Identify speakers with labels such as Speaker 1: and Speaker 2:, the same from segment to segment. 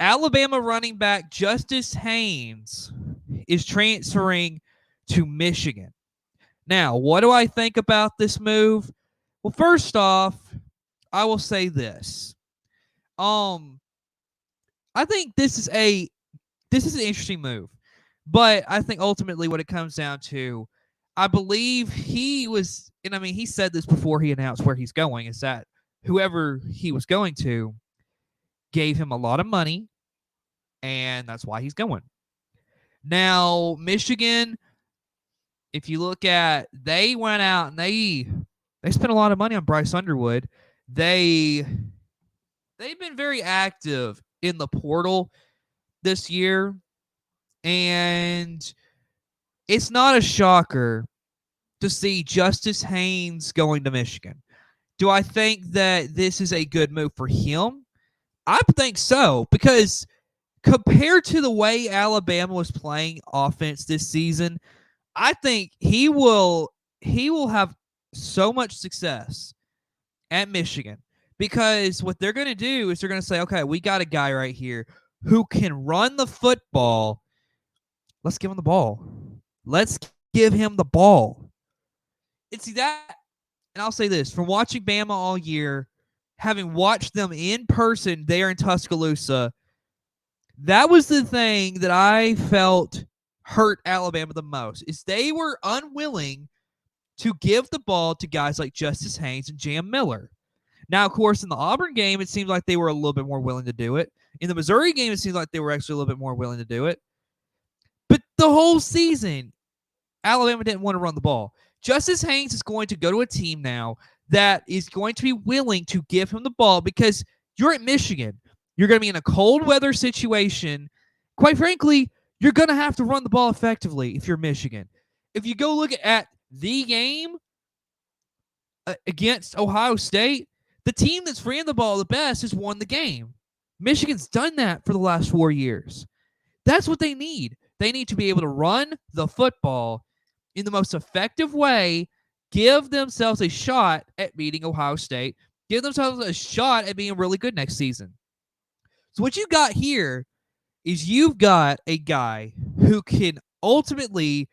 Speaker 1: Alabama running back Justice Haynes is transferring to Michigan. Now, what do I think about this move? Well, first off, I will say this. Um, I think this is an interesting move, but I think ultimately what it comes down to, I believe he was, and I mean he said this before he announced where he's going, is that whoever he was going to gave him a lot of money, and that's why he's going. Now, Michigan, if you look at, they went out and they spent a lot of money on Bryce Underwood. They they've been very active in the portal this year, and it's not a shocker to see Justice Haynes going to Michigan. Do I think that this is a good move for him? I think so, because compared to the way Alabama was playing offense this season, I think he will have so much success at Michigan, because what they're going to do is they're going to say, okay, we got a guy right here who can run the football. Let's give him the ball. Let's give him the ball. It's that, and I'll say this, from watching Bama all year, having watched them in person there in Tuscaloosa, that was the thing that I felt hurt Alabama the most, is they were unwilling to give the ball to guys like Justice Haynes and Jam Miller. Now, of course, in the Auburn game, it seemed like they were a little bit more willing to do it. In the Missouri game, it seems like they were actually a little bit more willing to do it. But the whole season, Alabama didn't want to run the ball. Justice Haynes is going to go to a team now that is going to be willing to give him the ball, because you're at Michigan. You're going to be in a cold weather situation. Quite frankly, you're going to have to run the ball effectively if you're Michigan. If you go look at the game against Ohio State, the team that's freeing the ball the best has won the game. Michigan's done that for the last 4 years. That's what they need. They need to be able to run the football in the most effective way, give themselves a shot at beating Ohio State, give themselves a shot at being really good next season. So what you got here is you've got a guy who can ultimately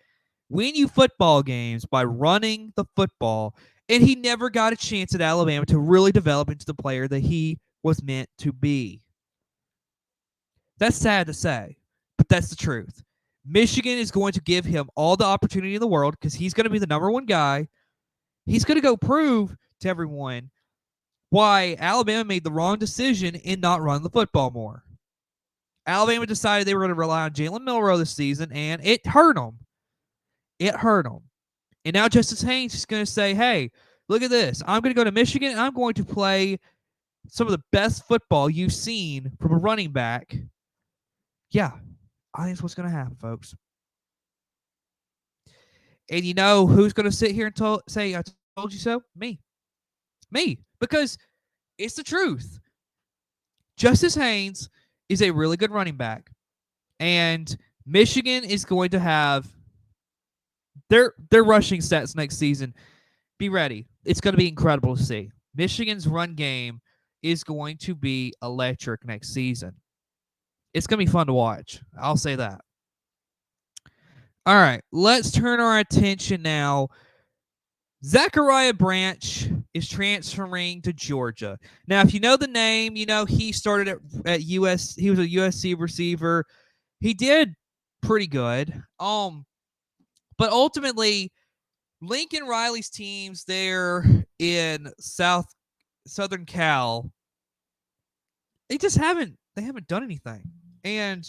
Speaker 1: win you football games by running the football, and he never got a chance at Alabama to really develop into the player that he was meant to be. That's sad to say, but that's the truth. Michigan is going to give him all the opportunity in the world, because he's going to be the number one guy. He's going to go prove to everyone why Alabama made the wrong decision in not running the football more. Alabama decided they were going to rely on Jalen Milroe this season, and it hurt them. It hurt them. And now Justice Haynes is going to say, hey, look at this. I'm going to go to Michigan, and I'm going to play some of the best football you've seen from a running back. Yeah, I think that's what's going to happen, folks. And you know who's going to sit here and say, I told you so? Me. Me. Because it's the truth. Justice Haynes is a really good running back. And Michigan is going to have their rushing stats next season. Be ready. It's going to be incredible to see. Michigan's run game is going to be electric next season. It's going to be fun to watch. I'll say that. All right, let's turn our attention now. Zachariah Branch is transferring to Georgia. Now, if you know the name, you know he started at US. He was a USC receiver. He did pretty good. But ultimately, Lincoln Riley's teams there in Southern Cal, they haven't done anything. And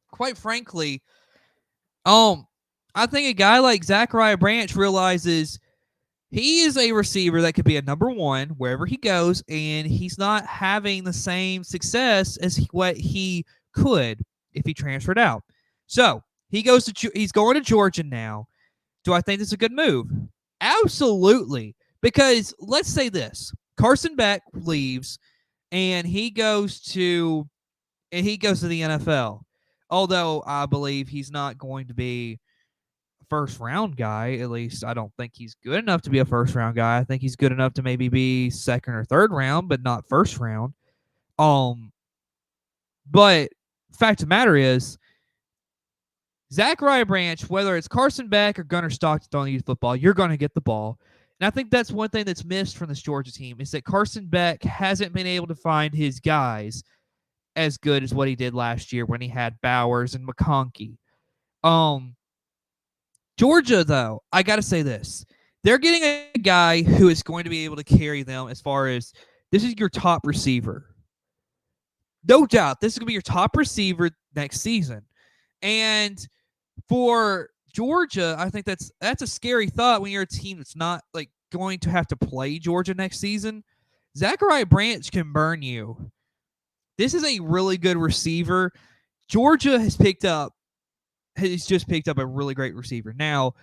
Speaker 1: quite frankly, I think a guy like Zachariah Branch realizes he is a receiver that could be a number one wherever he goes, and he's not having the same success as what he could if he transferred out. So he's going to Georgia now. Do I think this is a good move? Absolutely. Because let's say this: Carson Beck leaves, and he goes to the NFL. Although I believe he's not going to be a first round guy. At least I don't think he's good enough to be a first round guy. I think he's good enough to maybe be second or third round, but not first round. Um, But fact of the matter is, Zachariah Branch, whether it's Carson Beck or Gunnar Stockton throwing you football, you're going to get the ball. And I think that's one thing that's missed from this Georgia team is that Carson Beck hasn't been able to find his guys as good as what he did last year when he had Bowers and McConkey. Georgia, though, I got to say this. They're getting a guy who is going to be able to carry them as far as this is your top receiver. No doubt, this is going to be your top receiver next season. And for Georgia, I think that's a scary thought when you're a team that's not like going to have to play Georgia next season. Zachariah Branch can burn you. This is a really good receiver. Georgia has just picked up a really great receiver. Now,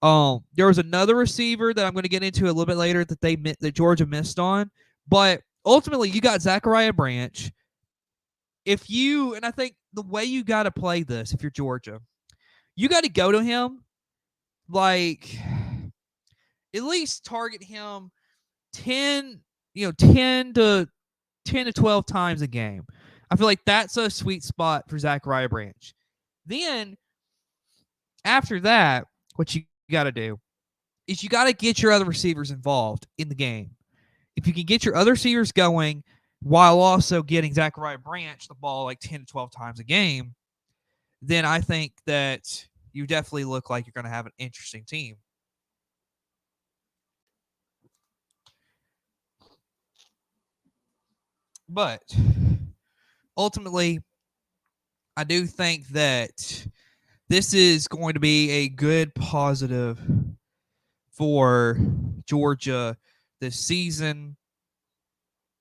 Speaker 1: there was another receiver that I'm going to get into a little bit later that Georgia missed on, but ultimately you got Zachariah Branch. And I think the way you got to play this, if you're Georgia, you got to go to him, like at least target him 10 to 12 times a game. I feel like that's a sweet spot for Zachariah Branch. Then after that, what you got to do is you got to get your other receivers involved in the game. If you can get your other receivers going while also getting Zachariah Branch the ball like 10 to 12 times a game, then I think that you definitely look like you're going to have an interesting team. But ultimately, I do think that this is going to be a good positive for Georgia this season.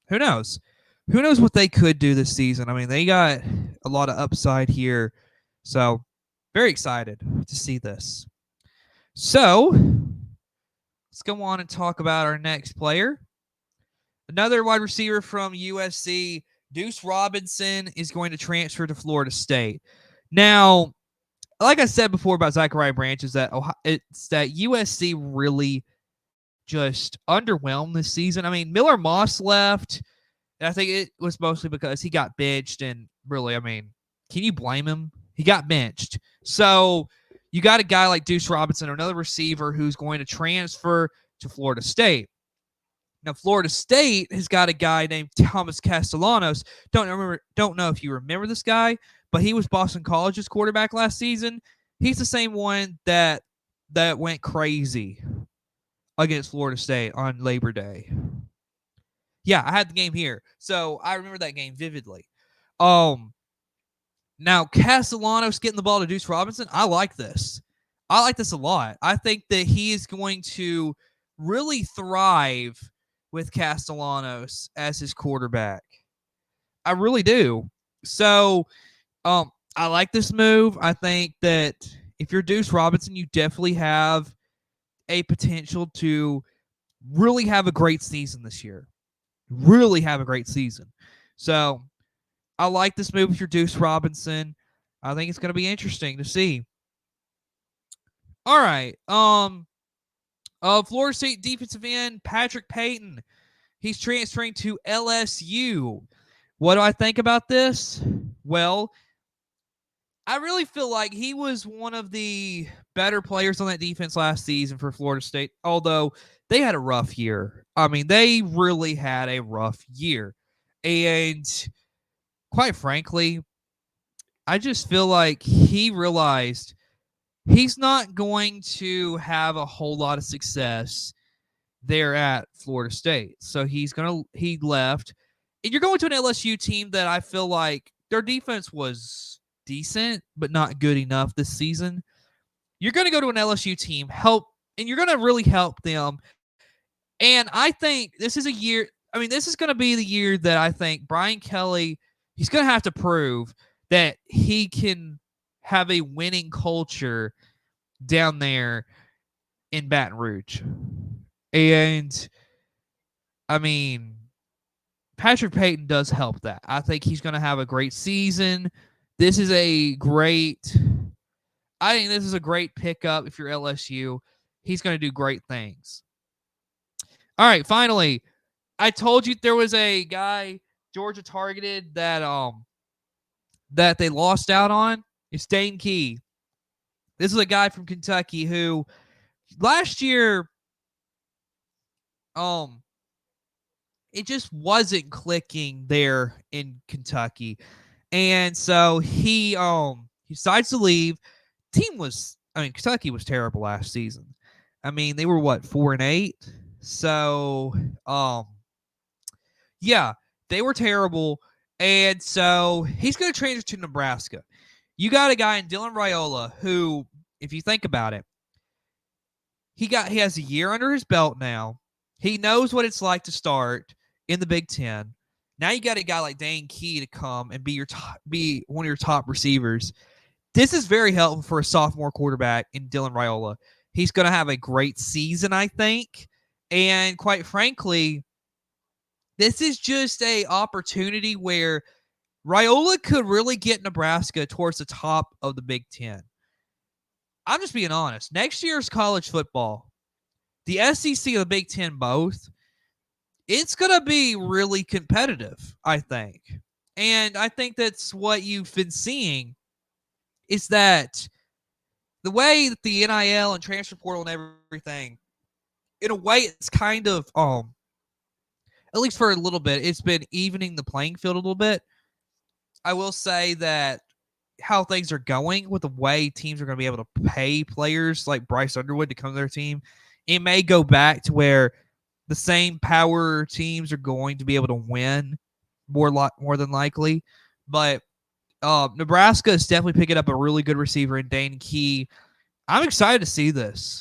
Speaker 1: Who knows? Who knows what they could do this season? I mean, they got a lot of upside here. So, very excited to see this. So, let's go on and talk about our next player. Another wide receiver from USC, Deuce Robinson, is going to transfer to Florida State. Now, like I said before about Zachariah Branch, is that it's that USC really just underwhelmed this season. I mean, Miller Moss left, and I think it was mostly because he got benched. And really, I mean, can you blame him? He got benched. So you got a guy like Deuce Robinson, another receiver who's going to transfer to Florida State. Now, Florida State has got a guy named Thomas Castellanos. Don't know if you remember this guy, but he was Boston College's quarterback last season. He's the same one that went crazy against Florida State on Labor Day. Yeah, I had the game here, so I remember that game vividly. Now Castellanos getting the ball to Deuce Robinson, I like this. I like this a lot. I think that he is going to really thrive with Castellanos as his quarterback. I really do. So, I like this move. I think that if you're Deuce Robinson, you definitely have a potential to really have a great season this year. Really have a great season. So, I like this move if you're Deuce Robinson. I think it's going to be interesting to see. All right. Florida State defensive end Patrick Payton. He's transferring to LSU. What do I think about this? Well, I really feel like he was one of the better players on that defense last season for Florida State, although they had a rough year. I mean, they really had a rough year. And quite frankly, I just feel like he realized he's not going to have a whole lot of success there at Florida State. So he left. And you're going to an LSU team that I feel like their defense was decent, but not good enough this season. You're going to go to an LSU team, and you're going to really help them. And I think this is this is going to be the year that I think Brian Kelly, he's going to have to prove that he can have a winning culture down there in Baton Rouge. And I mean, Patrick Payton does help that. I think he's going to have a great season. I think this is a great pickup if you're LSU. He's going to do great things. All right, finally, I told you there was a guy Georgia targeted that that they lost out on is Dane Key. This is a guy from Kentucky who last year, it just wasn't clicking there in Kentucky. And so he decides to leave. Kentucky was terrible last season. I mean, they were what, 4-8? So, yeah, they were terrible. And so he's going to transfer to Nebraska. You got a guy in Dylan Raiola who, if you think about it, he has a year under his belt now. He knows what it's like to start in the Big Ten. Now you got a guy like Dane Key to come and be one of your top receivers. This is very helpful for a sophomore quarterback in Dylan Raiola. He's going to have a great season, I think. And quite frankly, this is just a opportunity where Raiola could really get Nebraska towards the top of the Big Ten. I'm just being honest. Next year's college football, the SEC and the Big Ten both, it's going to be really competitive, I think. And I think that's what you've been seeing is that the way that the NIL and transfer portal and everything, in a way, it's kind of, at least for a little bit, it's been evening the playing field a little bit. I will say that how things are going with the way teams are going to be able to pay players like Bryce Underwood to come to their team, it may go back to where the same power teams are going to be able to win more than likely. But Nebraska is definitely picking up a really good receiver in Dane Key. I'm excited to see this.